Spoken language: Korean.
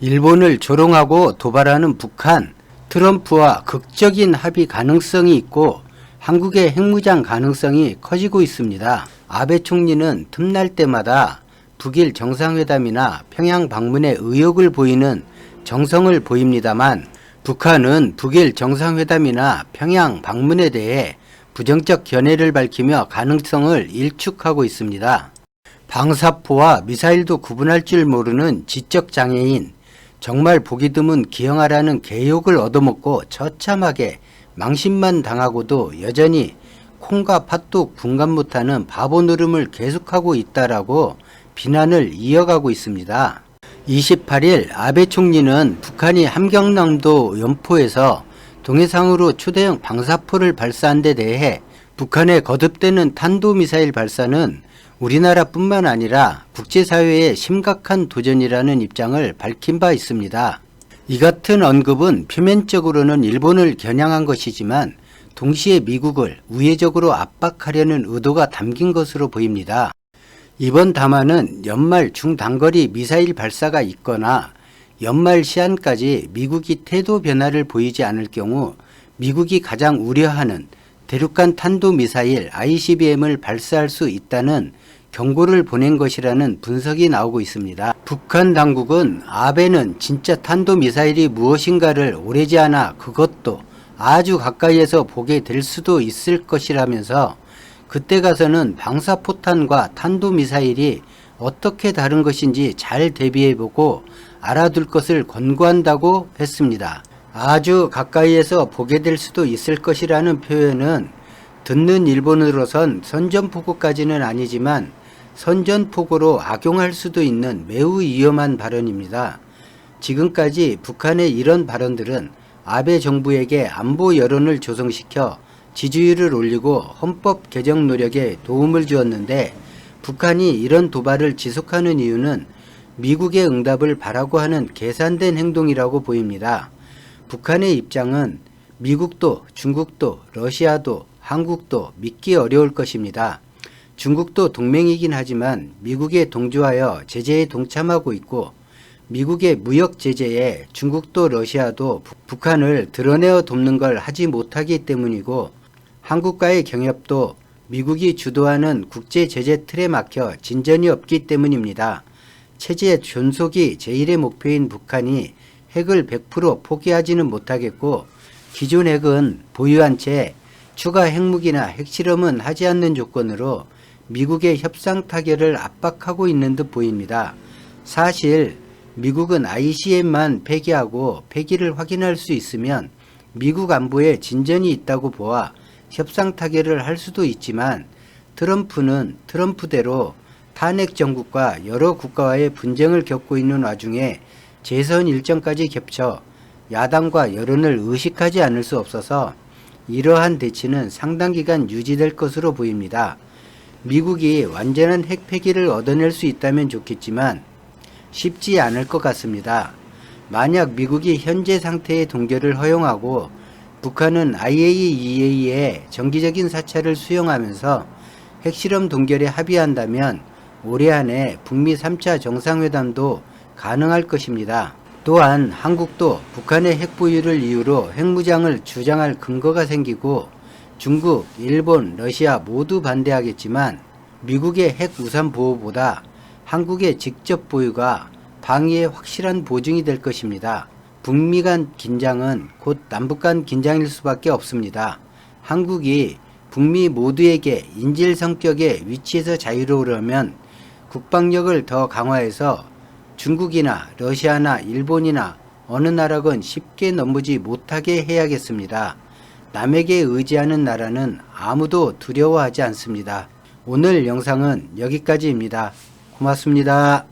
일본을 조롱하고 도발하는 북한, 트럼프와 극적인 합의 가능성이 있고 한국의 핵무장 가능성이 커지고 있습니다. 아베 총리는 틈날 때마다 북일 정상회담이나 평양 방문에 의욕을 보이는 정성을 보입니다만 북한은 북일 정상회담이나 평양 방문에 대해 부정적 견해를 밝히며 가능성을 일축하고 있습니다. 방사포와 미사일도 구분할 줄 모르는 지적장애인, 정말 보기 드문 기형아라는 개욕을 얻어먹고 처참하게 망신만 당하고도 여전히 콩과 팥도 분간 못하는 바보 노름을 계속하고 있다라고 비난을 이어가고 있습니다. 28일 아베 총리는 북한이 함경남도 연포에서 동해상으로 초대형 방사포를 발사한 데 대해 북한의 거듭되는 탄도미사일 발사는 우리나라뿐만 아니라 국제사회의 심각한 도전이라는 입장을 밝힌 바 있습니다. 이 같은 언급은 표면적으로는 일본을 겨냥한 것이지만 동시에 미국을 우회적으로 압박하려는 의도가 담긴 것으로 보입니다. 이번 담화는 연말 중단거리 미사일 발사가 있거나 연말 시한까지 미국이 태도 변화를 보이지 않을 경우 미국이 가장 우려하는 대륙간 탄도미사일 ICBM을 발사할 수 있다는 경고를 보낸 것이라는 분석이 나오고 있습니다. 북한 당국은 아베는 진짜 탄도미사일이 무엇인가를 오래지 않아 그것도 아주 가까이에서 보게 될 수도 있을 것이라면서 그때 가서는 방사포탄과 탄도미사일이 어떻게 다른 것인지 잘 대비해보고 알아둘 것을 권고한다고 했습니다. 아주 가까이에서 보게 될 수도 있을 것이라는 표현은 듣는 일본으로선 선전포고까지는 아니지만 선전포고로 악용할 수도 있는 매우 위험한 발언입니다. 지금까지 북한의 이런 발언들은 아베 정부에게 안보 여론을 조성시켜 지지율을 올리고 헌법 개정 노력에 도움을 주었는데 북한이 이런 도발을 지속하는 이유는 미국의 응답을 바라고 하는 계산된 행동이라고 보입니다. 북한의 입장은 미국도 중국도 러시아도 한국도 믿기 어려울 것입니다. 중국도 동맹이긴 하지만 미국에 동조하여 제재에 동참하고 있고 미국의 무역 제재에 중국도 러시아도 북한을 드러내어 돕는 걸 하지 못하기 때문이고 한국과의 경협도 미국이 주도하는 국제 제재 틀에 막혀 진전이 없기 때문입니다. 체제 존속이 제1의 목표인 북한이 핵을 100% 포기하지는 못하겠고 기존 핵은 보유한 채 추가 핵무기나 핵실험은 하지 않는 조건으로 미국의 협상 타결을 압박하고 있는 듯 보입니다. 사실 미국은 ICBM만 폐기하고 폐기를 확인할 수 있으면 미국 안보에 진전이 있다고 보아 협상 타결을 할 수도 있지만 트럼프는 트럼프대로 탄핵 정국과 여러 국가와의 분쟁을 겪고 있는 와중에 재선 일정까지 겹쳐 야당과 여론을 의식하지 않을 수 없어서 이러한 대치는 상당 기간 유지될 것으로 보입니다. 미국이 완전한 핵 폐기를 얻어낼 수 있다면 좋겠지만 쉽지 않을 것 같습니다. 만약 미국이 현재 상태의 동결을 허용하고 북한은 IAEA의 정기적인 사찰을 수용하면서 핵실험 동결에 합의한다면 올해 안에 북미 3차 정상회담도 가능할 것입니다. 또한 한국도 북한의 핵 보유를 이유로 핵무장을 주장할 근거가 생기고 중국, 일본, 러시아 모두 반대하겠지만 미국의 핵 우산 보호보다 한국의 직접 보유가 방위의 확실한 보증이 될 것입니다. 북미 간 긴장은 곧 남북 간 긴장일 수밖에 없습니다. 한국이 북미 모두에게 인질 성격의 위치에서 자유로우려면 국방력을 더 강화해서 중국이나 러시아나 일본이나 어느 나라건 쉽게 넘보지 못하게 해야겠습니다. 남에게 의지하는 나라는 아무도 두려워하지 않습니다. 오늘 영상은 여기까지입니다. 고맙습니다.